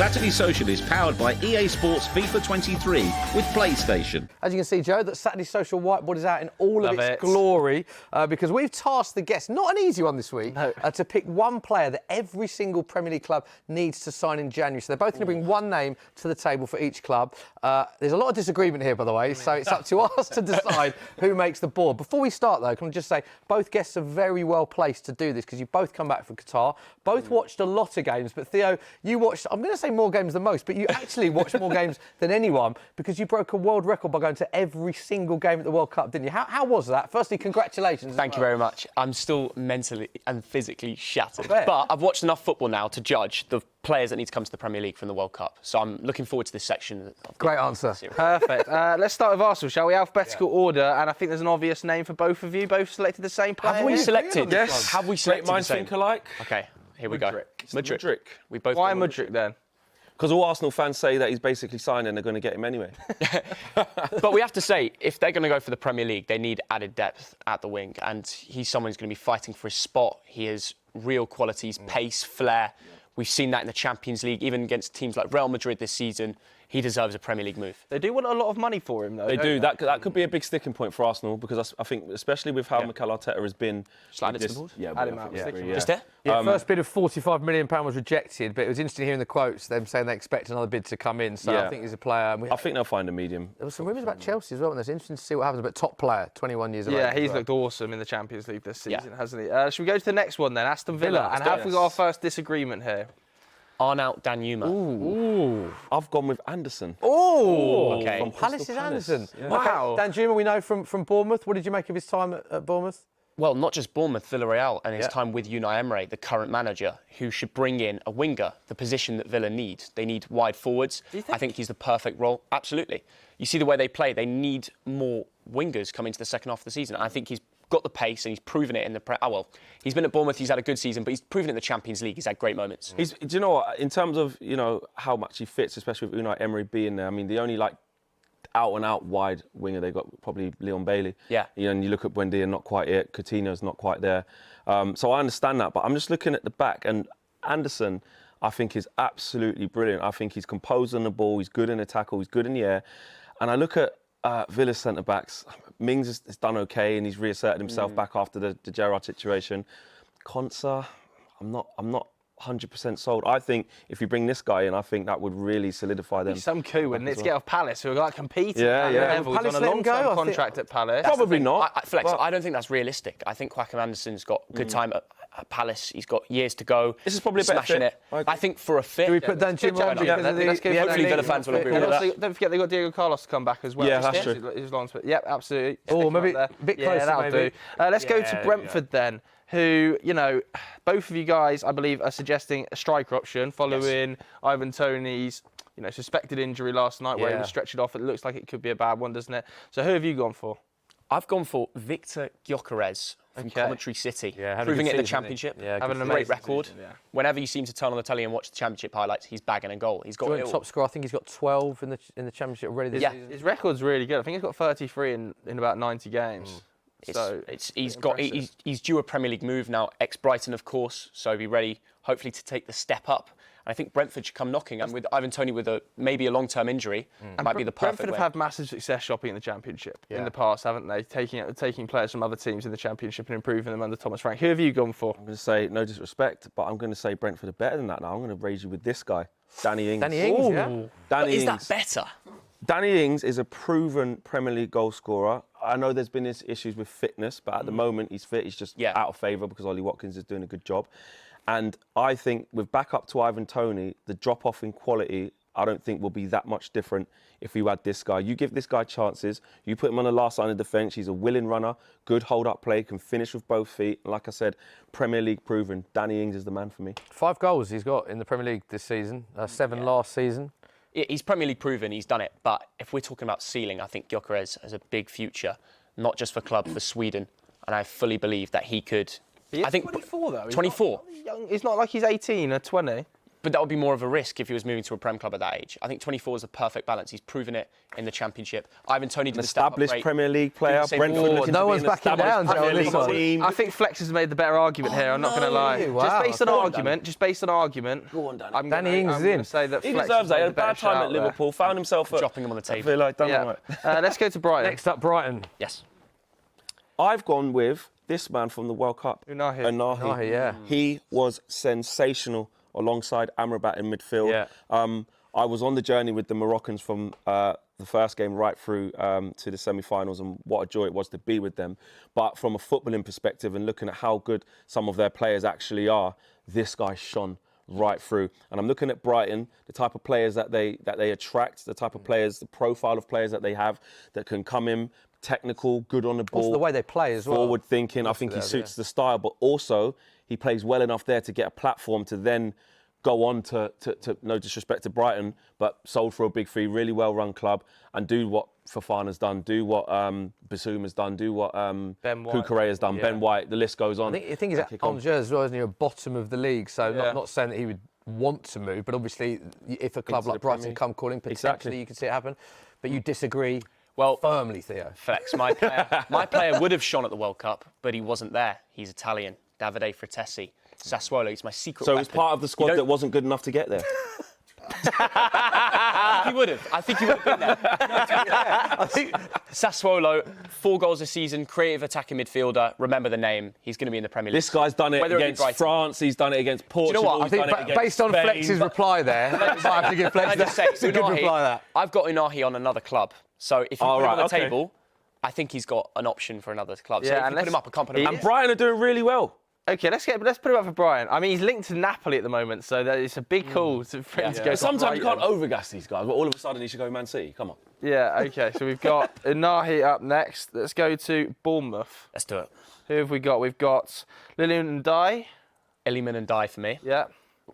Saturday Social is powered by EA Sports FIFA 23 with PlayStation. As you can see, Joe, that Saturday Social whiteboard is out in all of its glory because we've tasked the guests, not an easy one this week, to pick one player that every single Premier League club needs to sign in January. So they're both going to bring one name to the table for each club. There's a lot of disagreement here, by the way, so it's up to us to decide who makes the board. Before we start, though, can I just say both guests are very well placed to do this because you both come back from Qatar, both watched a lot of games, but Theo, you watched, I'm going to say more games than most, but you actually watched more games than anyone because you broke a world record by going to every single game at the World Cup, didn't you? How was that? Firstly, congratulations. Thank you very much. I'm still mentally and physically shattered. But I've watched enough football now to judge the players that need to come to the Premier League from the World Cup. So I'm looking forward to this section. Great answer. Perfect. Let's start with Arsenal, shall we? Alphabetical order, and I think there's an obvious name for both of you. Both selected the same player. Have we selected? Yes. Have we selected Great minds the same? think alike. Okay, here we go. Mudryk. We both. Why Mudryk then? Because all Arsenal fans say that he's basically signed and they're going to get him anyway. But we have to say, if they're going to go for the Premier League, they need added depth at the wing. And he's someone who's going to be fighting for his spot. He has real qualities, pace, flair. We've seen that in the Champions League, even against teams like Real Madrid this season. He deserves a Premier League move. They do want a lot of money for him, though. They do. That could be a big sticking point for Arsenal because I think, especially with how Mikel Arteta has been. Slide it to the board? Yeah, Add him out. Is there? Yeah, first bid of £45 million was rejected, but it was interesting hearing the quotes, them saying they expect another bid to come in. So I think he's a player. I think they'll find a medium. There were some rumours about Chelsea as well, and it's interesting to see what happens. But top player, 21 years of age. Yeah, he's looked awesome in the Champions League this season, hasn't he? Should we go to the next one then? Aston Villa. And have we got our first disagreement here? Arnaut Danjuma. Ooh. I've gone with Anderson. Oh, okay. From Palace is Anderson. Yeah. Wow. Okay. Danjuma, we know from Bournemouth. What did you make of his time at Bournemouth? Well, not just Bournemouth, Villarreal, and his time with Unai Emery, the current manager, who should bring in a winger, the position that Villa need. They need wide forwards. I think he's the perfect role. Absolutely. You see the way they play. They need more wingers coming to the second half of the season. I think he's got the pace and he's proven it in the he's been at Bournemouth, he's had a good season, but he's proven it in the Champions League. He's had great moments. Do you know what? In terms of, how much he fits, especially with Unai Emery being there, I mean, the only out-and-out wide winger they got, probably Leon Bailey. Yeah. And you look at Buendia, not quite it. Coutinho's not quite there. So I understand that, but I'm just looking at the back, and Anderson, I think, is absolutely brilliant. I think he's composed on the ball, he's good in the tackle, he's good in the air. And I look at Villa's centre-backs. Mings has done OK, and he's reasserted himself back after the Gerrard situation. Konsa, I'm not 100% sold. I think if you bring this guy in, I think that would really solidify them. Some coup, wouldn't it? To get off Palace, who are like competing. Level. He's on a long-term contract at Palace. Probably not. Flex, I don't think that's realistic. I think Joachim Anderson's got good time at Palace. He's got years to go. This is probably a better smashing fit. it. I think for a fit. Do we put Danjuma on because of the hopefully Villa fans will agree with that. Don't forget they've got Diego Carlos to come back as well. Yeah, that's true. Yep, absolutely. Oh, maybe a bit closer, that'll maybe. do. Let's go to Brentford then, who, both of you guys, I believe, are suggesting a striker option following Ivan Toney's, suspected injury last night where he was stretched off. It looks like it could be a bad one, doesn't it? So who have you gone for? I've gone for Victor Gyökeres from Coventry City, proving it in the Championship, having a great record. Whenever you seem to turn on the telly and watch the Championship highlights, he's bagging a goal. He's got top scorer. I think he's got 12 in the Championship already this season. His record's really good. I think he's got 33 in about 90 games. He's due a Premier League move now, ex-Brighton, of course, so be ready, hopefully, to take the step up. And I think Brentford should come knocking, and with Ivan Toney with maybe a long-term injury, it might be the perfect Brentford have had massive success shopping in the Championship in the past, haven't they? Taking players from other teams in the Championship and improving them under Thomas Frank. Who have you gone for? I'm going to say, no disrespect, but I'm going to say Brentford are better than that now. I'm going to raise you with this guy, Danny Ings. Danny Ings, yeah. Danny Is Ings. that better? Danny Ings is a proven Premier League goal scorer. I know there's been issues with fitness, but at the moment he's fit. He's just out of favour because Ollie Watkins is doing a good job. And I think with backup to Ivan Toney, the drop-off in quality, I don't think will be that much different if you add this guy. You give this guy chances, you put him on the last line of defence, he's a willing runner, good hold-up play, can finish with both feet. And like I said, Premier League proven. Danny Ings is the man for me. 5 goals he's got in the Premier League this season, 7 last season. He's Premier League proven, he's done it. But if we're talking about ceiling, I think Gyökeres has a big future, not just for club, for Sweden. And I fully believe that he could... He is I think 24 though. 24. He's not like he's 18 or 20. But that would be more of a risk if he was moving to a Prem club at that age. I think 24 is the perfect balance. He's proven it in the Championship. Ivan Toney did the step up established great. Premier League player. Brentford looking no to one's be an backing down, established Joe, Premier this one. League team. I think Flex has made the better argument here. I'm not going to lie. Wow. Just based on argument. Go on, Danny. Danny Ings is in. Say that He Flex deserves that. He has had a bad time at Liverpool. Found himself dropping him on the table. Villa, done all right. Let's go to Brighton. Next up, Brighton. Yes. I've gone with this man from the World Cup. Unahi. Unahi, yeah. He was sensational alongside Amrabat in midfield. Yeah. I was on the journey with the Moroccans from the first game right through to the semi-finals, and what a joy it was to be with them. But from a footballing perspective and looking at how good some of their players actually are, this guy shone right through. And I'm looking at Brighton, the type of players that they attract, the type of players, the profile of players that they have that can come in, technical, good on the ball. Also the way they play as well. Forward thinking. I think he suits the style, but also he plays well enough there to get a platform to then go on to no disrespect to Brighton, but sold for a big fee, really well-run club, and do what Fofana's done, do what Bissouma's done, do what Cucurella has done, Ben White, the list goes on. I think he's at Angers as well, isn't he? Bottom of the league, so not saying that he would want to move, but obviously if a club like Brighton come calling, potentially you could see it happen. But you disagree firmly, Theo. Flex, my player would have shone at the World Cup, but he wasn't there. He's Italian. Davide Fratesi. Sassuolo, he's my secret So weapon. he's part of the squad that wasn't good enough to get there. He would have. I think he would have been there. I think Sassuolo, 4 goals a season, creative attacking midfielder. Remember the name. He's going to be in the Premier League. This guy's done it against France. He's done it against Portugal. Do you know what? He's I done it think against based on Spain, Flex's reply there, I have to give Flex It's a good reply that. I've got Unahi on another club. So if you put him on the table, I think he's got an option for another club. So if you put him up, I can't put him up. And Brighton are doing really well. Okay, let's put him up for Brighton. I mean, he's linked to Napoli at the moment, so it's a big call for him to go. Sometimes you can't overgas these guys, but all of a sudden he should go Man City. Come on. Yeah, okay, so we've got Unahi up next. Let's go to Bournemouth. Let's do it. Who have we got? We've got Lilian Ndiaye. Iliman Ndiaye for me. Yeah.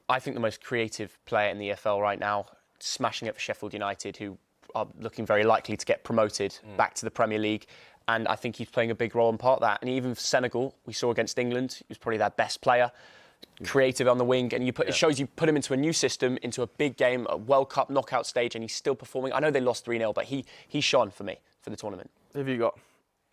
I think the most creative player in the EFL right now, smashing it for Sheffield United, who are looking very likely to get promoted back to the Premier League. And I think he's playing a big role in part of that. And even for Senegal, we saw against England, he was probably their best player, creative on the wing. And it shows you put him into a new system, into a big game, a World Cup knockout stage, and he's still performing. I know they lost 3-0, but he shone for me for the tournament. Who have you got?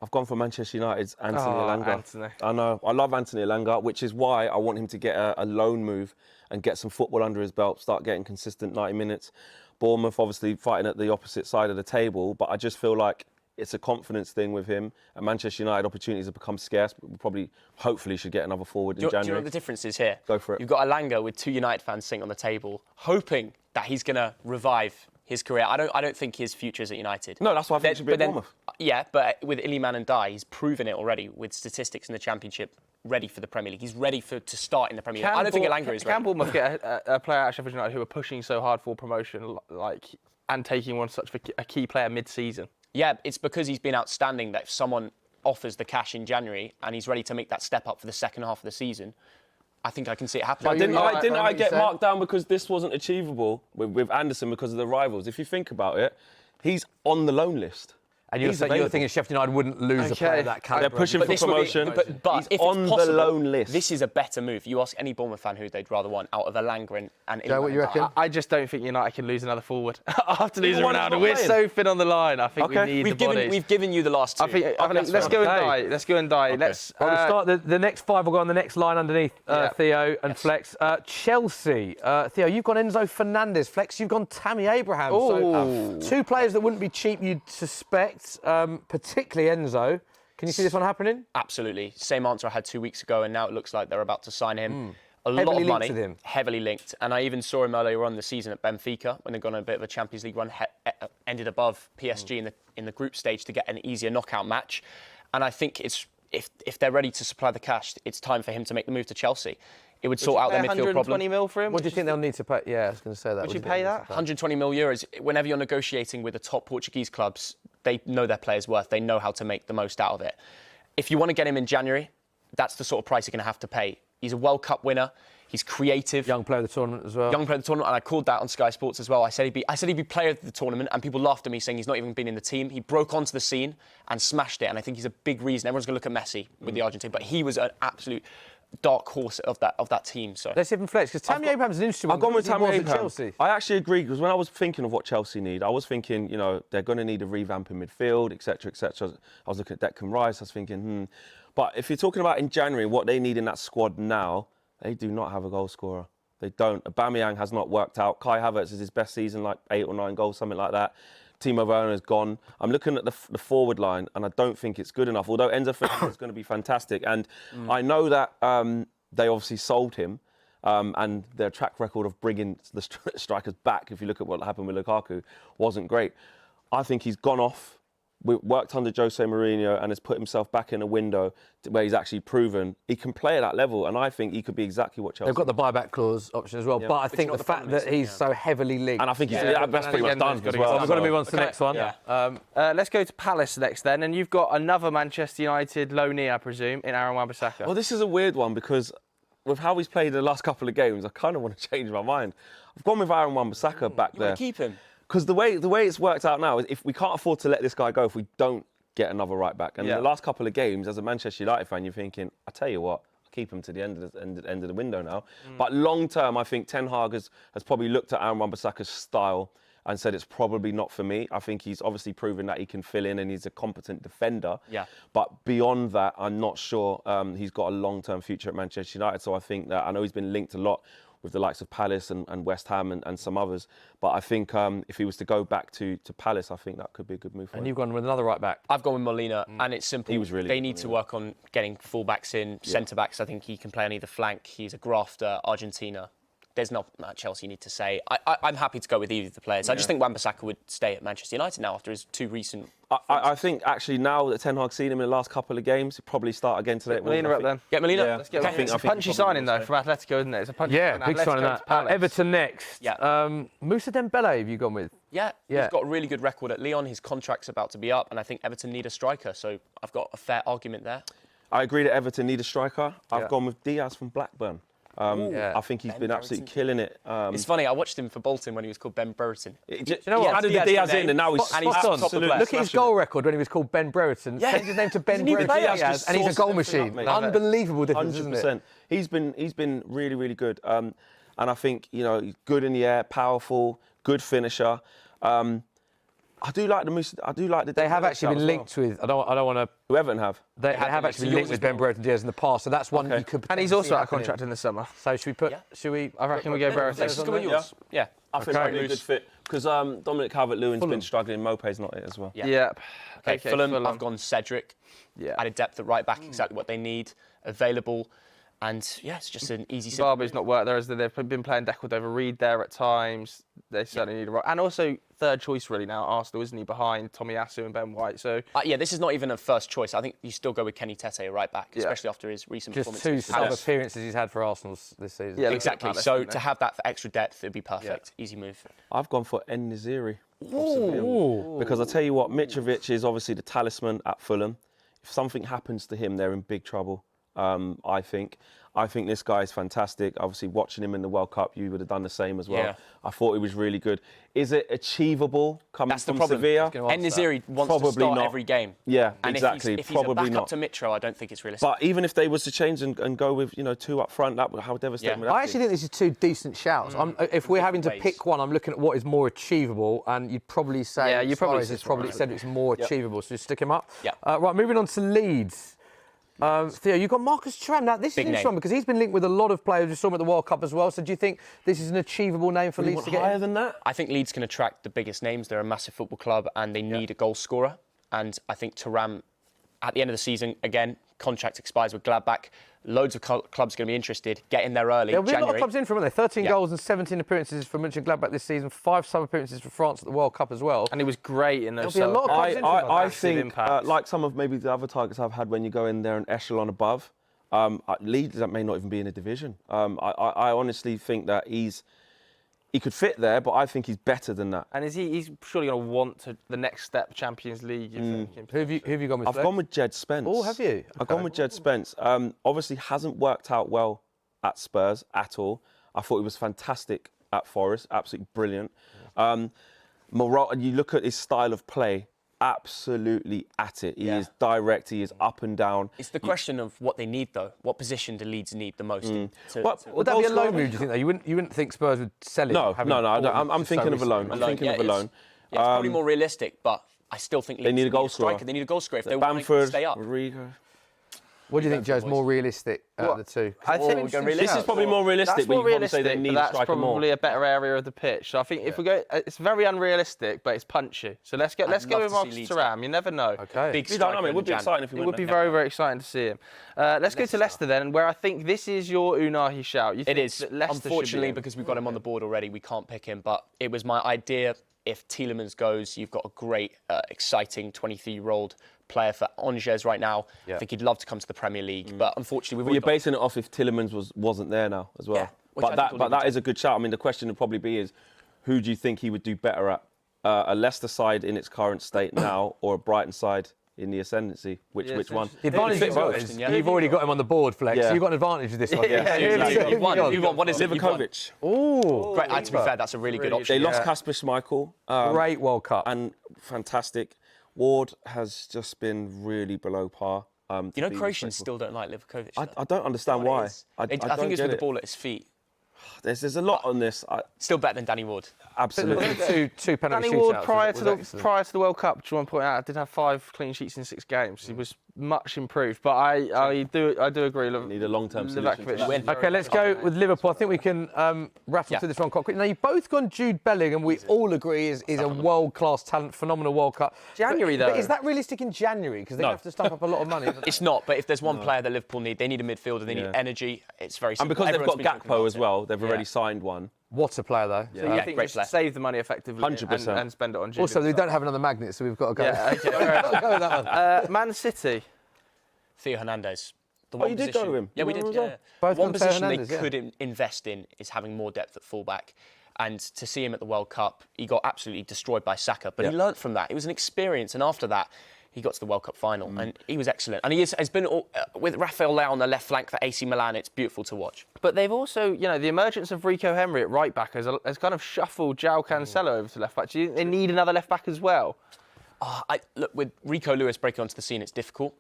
I've gone for Manchester United's Anthony Elanga. Anthony. I know. I love Anthony Elanga, which is why I want him to get a loan move and get some football under his belt, start getting consistent 90 minutes. Bournemouth obviously fighting at the opposite side of the table, but I just feel like it's a confidence thing with him. And Manchester United opportunities have become scarce. But we probably, hopefully, should get another forward in January. Do you know what the difference is here? Go for it. You've got Elanga with 2 United fans sitting on the table, hoping that he's going to revive his career. I don't think his future is at United. No, that's why I think he should be at Bournemouth. Yeah, but with Iliman Ndiaye, he's proven it already with statistics in the Championship, ready for the Premier League. He's ready to start in the Premier League. I don't think Elanga is ready. Can Bournemouth get a player at Sheffield United who are pushing so hard for promotion, and taking on such a key player mid-season? Yeah, it's because he's been outstanding that if someone offers the cash in January and he's ready to make that step up for the second half of the season, I think I can see it happening. But didn't I get marked down because this wasn't achievable with Anderson because of the rivals? If you think about it, he's on the loan list. And you're thinking Sheffield United wouldn't lose a player of that calibre. They're pushing for promotion. But he's if on it's possible, the loan list. This is a better move. You ask any Bournemouth fan who they'd rather want out of Elanga and Joe, what you reckon? I just don't think United can lose another forward after losing One is not Ronaldo. We're playing. so thin on the line. I think we need the bodies. We've given you the last 2. I think let's go and die. Let's go and die. Okay. Let's We'll start the next 5 will go on the next line underneath Theo and Flex. Chelsea. Theo, you've gone Enzo Fernandez. Flex, you've gone Tammy Abraham. So 2 players that wouldn't be cheap, you'd suspect, particularly Enzo. Can you see this one happening? Absolutely. Same answer I had 2 weeks ago, and now it looks like they're about to sign him. A lot Heavily of money. linked with him. Heavily linked. And I even saw him earlier on the season at Benfica when they'd gone on a bit of a Champions League run, ended above PSG in the group stage to get an easier knockout match. And I think it's if they're ready to supply the cash, it's time for him to make the move to Chelsea. It would sort out their midfield problem. 120 mil for him? What do you think they'll need to pay? Yeah, I was going to say that. Would you pay that? 120 mil euros. Whenever you're negotiating with the top Portuguese clubs, they know their players' worth. They know how to make the most out of it. If you want to get him in January, that's the sort of price you're going to have to pay. He's a World Cup winner. He's creative. Young player of the tournament as well. Young player of the tournament, and I called that on Sky Sports as well. I said he'd be player of the tournament, and people laughed at me saying he's not even been in the team. He broke onto the scene and smashed it, and I think he's a big reason. Everyone's going to look at Messi with the Argentine, but he was an absolute dark horse of that team. So let's even flex, because Tammy Abraham's an interesting one. I've gone with Tammy Abraham. Chelsea. I actually agree, because when I was thinking of what Chelsea need, I was thinking, you know, they're going to need a revamp in midfield, etc., etc. I was looking at Declan Rice. I was thinking, But if you're talking about in January, what they need in that squad now, they do not have a goal scorer. They don't. Aubameyang has not worked out. Kai Havertz is his best season, like 8 or 9 goals, something like that. Timo Werner is gone. I'm looking at the forward line, and I don't think it's good enough. Although Enzo Fernandez is going to be fantastic, and I know that they obviously sold him, and their track record of bringing the strikers back, if you look at what happened with Lukaku, wasn't great. I think he's gone off. Worked under Jose Mourinho and has put himself back in a window where he's actually proven he can play at that level, and I think he could be exactly what Chelsea. They've got the buyback clause option as well, but I think the fact that he's so heavily linked, and I think that's pretty much done as well. We've got to move on to the next one. Let's go to Palace next then, and you've got another Manchester United loanee, I presume, in Aaron Wan-Bissaka. Well, this is a weird one, because with how he's played the last couple of games, I kind of want to change my mind. I've gone with Aaron Wan-Bissaka back there. You want to keep him? Because the way it's worked out now is, if we can't afford to let this guy go if we don't get another right back. And in the last couple of games, as a Manchester United fan, you're thinking, I tell you what, I'll keep him to the end of the window now. But long term, I think Ten Hag has probably looked at Aaron Wan-Bissaka's style and said it's probably not for me. I think he's obviously proven that he can fill in and he's a competent defender. Yeah. But beyond that, I'm not sure he's got a long-term future at Manchester United. So I think that, I know he's been linked a lot with the likes of Palace and West Ham and some others. But I think if he was to go back to Palace, I think that could be a good move for him. And you've gone with another right back. I've gone with Molina, and it's simple. He was really they good, need to work on getting full-backs in, centre-backs. I think he can play on either flank. He's a grafter, Argentina. There's not much else you need to say. I'm happy to go with either of the players. I just think Wan-Bissaka would stay at Manchester United now after his 2 recent... I think, actually, now that Ten Hag's seen him in the last couple of games, he'll probly start again today. Get Molina up then. Get Molina? Yeah. Let's get I think It's a punchy signing, though, from Atletico, isn't it? It's a punchy big signing that. Everton next. Yeah. Moussa Dembele, have you gone with? Yeah, he's got a really good record at Lyon. His contract's about to be up, and I think Everton need a striker, so I've got a fair argument there. I agree that Everton need a striker. I've gone with Diaz from Blackburn. I think he's been absolutely killing it. It's funny, I watched him for Bolton when he was called Ben Brereton. Do you know what? Added the Diaz in, and now he's absolutely Look at his goal record when he was called Ben Brereton. Changed his name to Ben Brereton, and he's a goal machine. Unbelievable difference, 100%. Isn't it? He's been really, really good. And I think, you know, he's good in the air, powerful, good finisher. I do like the. They have actually been linked with. I don't want to. Who Everton have? They have actually been linked with Ben Brereton Diaz in the past, so that's one you could. And he's also out of contract in the summer. So should we put? Should we? I reckon we go Brereton. Let's just go with yours. Yeah. I think that'd be a good fit, because Dominic Calvert-Lewin's been struggling. Mope's not it as well. Yeah. Okay, Fulham. I've gone Cedric. Yeah. Added depth at right back, exactly what they need. Available. And yeah, it's just an easy. Barber's not worked there, as they've been playing Decordova-Reid there at times. They certainly need a right, and also third choice really now. Arsenal, isn't he, behind Tomiyasu and Ben White? So yeah, this is not even a first choice. I think you still go with Kenny Tete, a right back, especially after his recent just performance. 2 sub-appearances he's had for Arsenal this season. Yeah, exactly. So to have that for extra depth, it'd be perfect. Easy move. I've gone for En-Nesyri. Because I tell you what, Mitrovic is obviously the talisman at Fulham. If something happens to him, they're in big trouble. I think this guy is fantastic. Obviously, watching him in the World Cup, you would have done the same as well. Yeah. I thought he was really good. Is it achievable coming from Sevilla? En-Nesyri wants to start every game. Yeah, and exactly. If he's a backup to Mitro, I don't think it's realistic. But even if they was to change and go with 2 up front, how devastating would that be? I actually think this is 2 decent shouts. If we're having to pick one, I'm looking at what is more achievable, and you'd probably say Suarez has probably said it's more achievable. So just stick him up. Yeah. Right, moving on to Leeds. Theo, you've got Marcus Thuram. Now, this is interesting because he's been linked with a lot of players. We saw him at the World Cup as well. So do you think this is an achievable name for Leeds to get higher than that? I think Leeds can attract the biggest names. They're a massive football club and they need a goal scorer. And I think Thuram, at the end of the season, again, contract expires with Gladbach. Loads of clubs going to be interested. Get in there early. There'll be a lot of clubs in for him, won't there? 13 goals and 17 appearances for Mönchengladbach this season. 5 sub-appearances for France at the World Cup as well. And he was great in those. There'll be a lot of clubs in for him. I think, like some of maybe the other targets I've had, when you go in there an echelon above, Leeds that may not even be in a division. I honestly think that he could fit there, but I think he's better than that. And he's surely going to want the next step, Champions League. Who have you gone with? I've gone with Jed Spence. Oh, have you? I've gone with Jed Spence. Obviously hasn't worked out well at Spurs at all. I thought he was fantastic at Forest, absolutely brilliant. You look at his style of play, absolutely at it. He is direct. He is up and down. It's the question of what they need, though. What position do Leeds need the most? Would that be a loan move, do you think, though? You wouldn't think Spurs would sell it? No. I'm thinking of a loan. I'm thinking of a loan. Yeah, it's probably more realistic, but I still think Leeds they need a goal scorer. They need a goal scorer if they want to stay up. Rodrigo. What do you think, Joe, is more realistic out of the two? I think this is probably more realistic. That's more realistic, they need that's probably a better area of the pitch. So I think if we go, it's very unrealistic, but it's punchy. So let's go with Marcus Thuram. You never know. Okay. Big striker. It would be exciting if he It would be very, very exciting to see him. Let's go to Leicester then, where I think this is your Unahi shout. It is. Unfortunately, because we've got him on the board already, we can't pick him. But it was my idea. If Tielemans goes, you've got a great, exciting 23-year-old player for Angers right now. I think he'd love to come to the Premier League, but unfortunately, you're basing it off if Tielemans wasn't there now as well. Yeah, but that is a good shout. I mean, the question would probably be is, who do you think he would do better at? A Leicester side in its current state now, or a Brighton side in the ascendancy? Which one? The advantage is you've already got him on the board, Flex. So you've got an advantage with this one. You've won. What is it? Livakovic. Oh, great. To be fair, that's a really good option. They lost Kasper Schmeichel. Great World Cup. And fantastic. Ward has just been really below par. Croatians still don't like Livakovic. I don't understand why. I think it's with the ball at his feet. There's a lot on this. Still better than Danny Ward. Absolutely. Two penalty Danny Ward shootouts prior to the World Cup, do you want to point out, did have 5 clean sheets in 6 games. He was much improved, but I do agree. Need a long-term solution. Okay, let's go with Liverpool. I think we can rattle through this one quite quickly. Now, you've both gone Jude Bellingham, we all agree is a world-class talent, phenomenal World Cup. January, though. But is that realistic in January? Because they have to stump up a lot of money. It's not, but if there's one player that Liverpool need, they need a midfielder, they need energy. It's very simple. And because they've got Gakpo as well, they've already signed one. What a player, though. So you think great just save the money effectively 100%. and spend it on Jude? Also, we don't have another magnet, so we've got to go. Yeah, okay. Go with that one. Man City. Theo Hernandez. You did go with him? Yeah, we did. Yeah. One position they could invest in is having more depth at fullback. And to see him at the World Cup, he got absolutely destroyed by Saka. But he learnt from that. It was an experience. And after that, he got to the World Cup final. And he was excellent. And he has been with Rafael Leao on the left flank for AC Milan. It's beautiful to watch. But they've also, the emergence of Rico Henry at right back has kind of shuffled João Cancelo over to left back. Do you think they need another left back as well? Look, with Rico Lewis breaking onto the scene, it's difficult.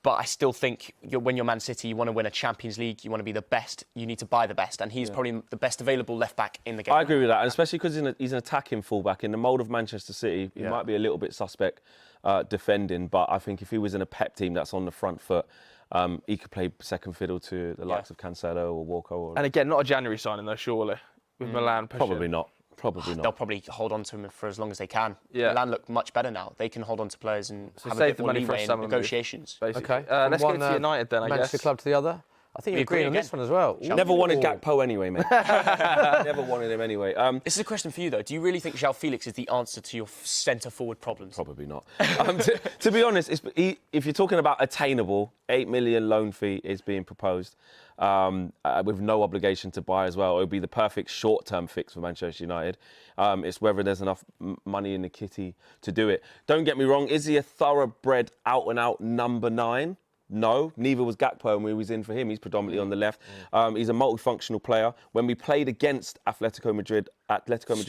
But I still think when you're Man City, you want to win a Champions League, you want to be the best, you need to buy the best. And he's probably the best available left-back in the game. I agree with that, and especially because he's an attacking full-back. In the mould of Manchester City, he might be a little bit suspect defending, but I think if he was in a Pep team that's on the front foot, he could play second fiddle to the likes of Cancelo or Walker. And again, not a January signing, though, surely, with Milan pushing. Probably not. They'll probably hold on to him for as long as they can. Yeah. Milan look much better now. They can hold on to players and have save a bit the more money for leeway in negotiations. Okay. Let's go to United then, I guess. Manchester club to the other. I think you agree on this one as well. Never wanted Gakpo anyway, mate. Never wanted him anyway. This is a question for you, though. Do you really think João Felix is the answer to your centre-forward problems? Probably not. To be honest, if you're talking about attainable, 8 million loan fee is being proposed with no obligation to buy as well. It would be the perfect short-term fix for Manchester United. It's whether there's enough money in the kitty to do it. Don't get me wrong, is he a thoroughbred, out-and-out number 9? No, neither was Gakpo when we was in for him. He's predominantly on the left. He's a multifunctional player. When we played against Atletico Madrid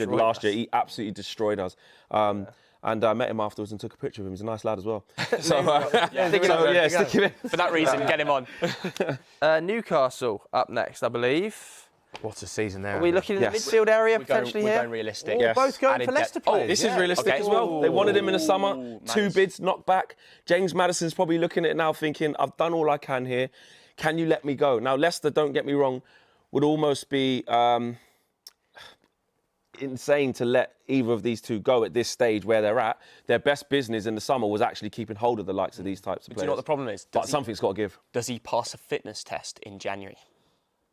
last year, he absolutely destroyed us. And I met him afterwards and took a picture of him. He's a nice lad as well. Stick him in. For that reason, get him on. Newcastle up next, I believe. What a season there. Are we looking in the midfield area potentially here? here? We're going realistic. Yes. Both going for Leicester players. This is realistic as well. They wanted him in the summer. 2 bids, knocked back. James Maddison's probably looking at it now thinking, I've done all I can here. Can you let me go? Now, Leicester, don't get me wrong, would almost be insane to let either of these two go at this stage where they're at. Their best business in the summer was actually keeping hold of the likes of these types of players. Do you know what the problem is? But something's got to give. Does he pass a fitness test in January?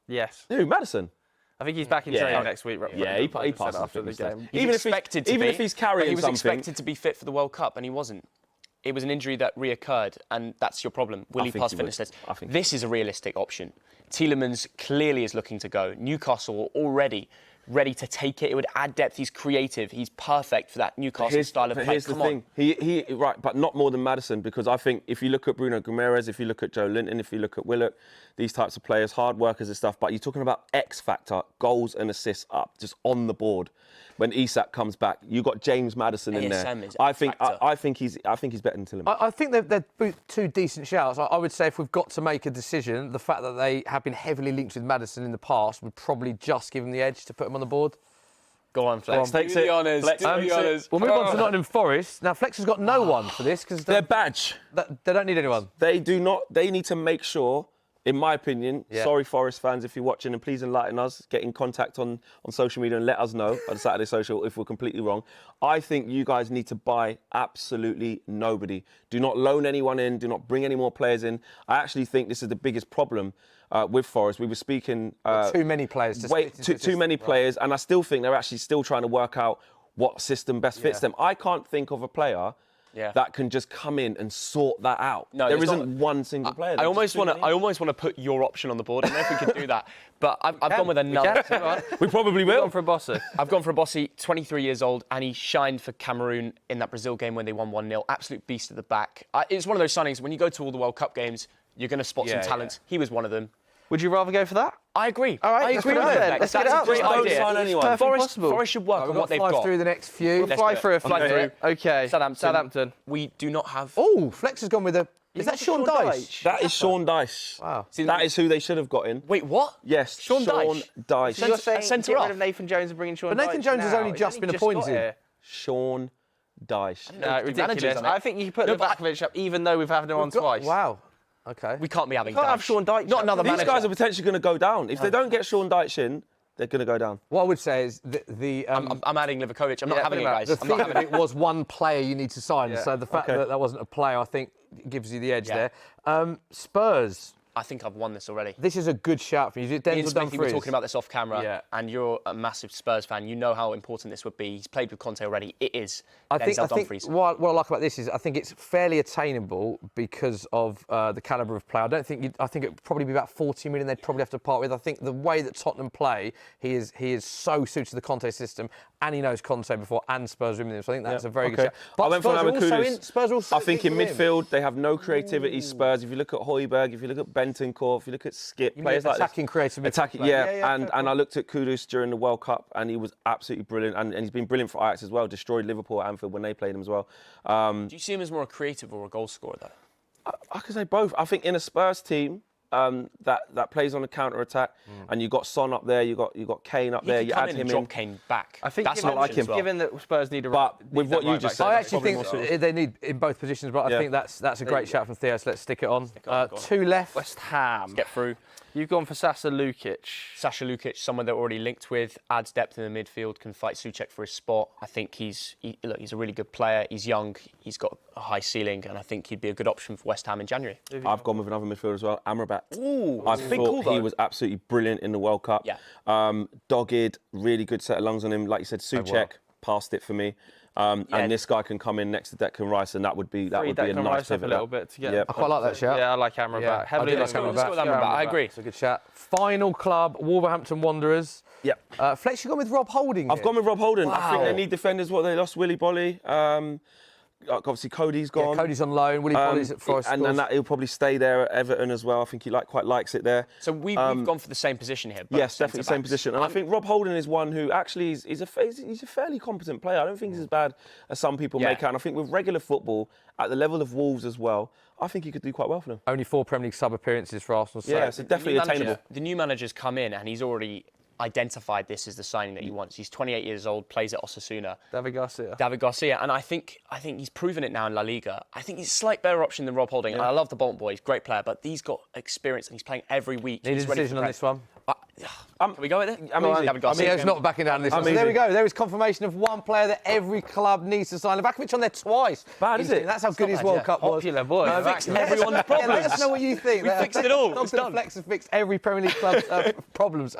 Yes. Who, Maddison? I think he's back in training next week. Yeah, he passes after the game. Even if he's carrying he was expected to be fit for the World Cup and he wasn't. It was an injury that reoccurred, and that's your problem. Will he pass fitness test? This is a realistic option. Tielemans clearly is looking to go. Newcastle are already ready to take it. It would add depth. He's creative. He's perfect for that Newcastle style of play. Here's the thing. He right, but not more than Maddison, because I think if you look at Bruno Guimaraes, if you look at Joe Linton, if you look at Willock, these types of players, hard workers and stuff, but you're talking about X factor, goals and assists up, just on the board. When Isak comes back, you got James Maddison in there. I think he's better than Tielemans. I think they're two decent shouts. I would say if we've got to make a decision, the fact that they have been heavily linked with Maddison in the past would probably just give him the edge to put him on the board. Go on, Flex. Do the honours. We'll move on to Nottingham Forest. Now, Flex has got no one for this because their badge. They don't need anyone. They do not. They need to make sure. In my opinion, sorry Forest fans if you're watching, and please enlighten us, get in contact on social media and let us know on Saturday Social if we're completely wrong. I think you guys need to buy absolutely nobody. Do not loan anyone in, do not bring any more players in. I actually think this is the biggest problem with Forest. We were speaking... too many players. Too many players, and I still think they're actually still trying to work out what system best fits them. I can't think of a player... that can just come in and sort that out. No, there isn't one single player. I almost want to put your option on the board. I don't know if we could do that, but I've gone with another. We probably will. Gone for a Bossy. I've gone for a Bossy, 23 years old, and he shined for Cameroon in that Brazil game when they won 1-0. Absolute beast at the back. It's one of those signings when you go to all the World Cup games, you're going to spot some talents. He was one of them. Would you rather go for that? I agree. All right, I agree with that. Let's get it out. That's a great idea. Don't sign anyone. Forest should work on what they've got. Through the next few. We'll fly through. Okay. Southampton. We do not have... Oh, Flex has gone with a... Is that Sean Dyche? That is Sean Dyche. Wow. That is who they should have got in. Wait, what? Yes, Sean Dyche. So you're saying centre get off. rid of Nathan Jones and bring in Sean Dyche. But Nathan Jones has only just been appointed. Sean Dyche. No, ridiculous. I think you put Livakovic up even though we've had him on twice. Wow. Okay. We can't be having Can't have Sean Dyche. Not another manager. These guys are potentially going to go down. If they don't get Sean Dyche in, they're going to go down. What I would say is I'm adding Livakovic. I'm not having it, guys. The thing of it was one player you need to sign. So the fact that wasn't a player, I think, gives you the edge there. Spurs. I think I've won this already. This is a good shout for you. Ian Smithy, we were talking about this off camera, and you're a massive Spurs fan. You know how important this would be. He's played with Conte already. It is Denzel Dumfries. What I like about this is I think it's fairly attainable because of the calibre of play. I think it would probably be about 40 million they'd probably have to part with. I think the way that Tottenham play, he is so suited to the Conte system, and he knows Conte before, and Spurs are with him. So I think that's a very good shout. But I went for Kudus. I think in midfield they have no creativity. Spurs. If you look at Højbjerg, if you look at Bentancur, if you look at Skip, players like attacking creative attacking, and I looked at Kudus during the World Cup, and he was absolutely brilliant, and he's been brilliant for Ajax as well. Destroyed Liverpool at Anfield when they played him as well. Do you see him as more a creative or a goal scorer though? I could say both. I think in a Spurs team that plays on a counter attack, and you got Son up there, you got Kane up there. You add him in. Drop Kane back. I think that's not like him. Given that Spurs need a but with what you just said, I actually think they need in both positions. But I think that's a great shout from Theo. So let's stick it on. Two left. West Ham. Get through. You've gone for Sasha Lukic. Sasha Lukic, someone they're already linked with, adds depth in the midfield, can fight Souček for his spot. I think he's a really good player. He's young, he's got a high ceiling, and I think he'd be a good option for West Ham in January. I've gone with another midfielder as well, Amrabat. Ooh, I thought he was absolutely brilliant in the World Cup. Yeah. Dogged, really good set of lungs on him. Like you said, Souček passed it for me. And this guy can come in next to Declan Rice, and that would be a nice pivot. A little bit to get. I quite like that shout. Yeah, I like Amrabat. Heavily like Amrabat. I agree. It's a good shout. Final club, Wolverhampton Wanderers. Yep. Flex, you've gone with Rob Holding. I've gone with Rob Holding. Wow. I think they need defenders. They lost Willy Bolly. Obviously, Cody's gone. Cody's on loan. Willy Bolly's at Forest. And that he'll probably stay there at Everton as well. I think he quite likes it there. So we've gone for the same position here. Yes, definitely the same position. And I think Rob Holding is one who actually he's a fairly competent player. I don't think he's as bad as some people make out. And I think with regular football, at the level of Wolves as well, I think he could do quite well for them. Only 4 Premier League sub appearances for Arsenal. So definitely attainable. The new manager's come in and he's already identified this as the signing that he wants. He's 28 years old, plays at Osasuna. David Garcia, and I think he's proven it now in La Liga. I think he's a slight better option than Rob Holding. And I love the Bolton boy, he's a great player, but he's got experience and he's playing every week. Need a decision on this one? Can we go with it? David Garcia. It's not backing down this one. So there we go. There is confirmation of one player that every club needs to sign. Livakovic on there twice. Bad, is it? That's how good his World Cup was. Popular boy. Fixed everyone's problems. Let us know what you think. We fixed it all. Thogden Flex has fixed every Premier League club's problems.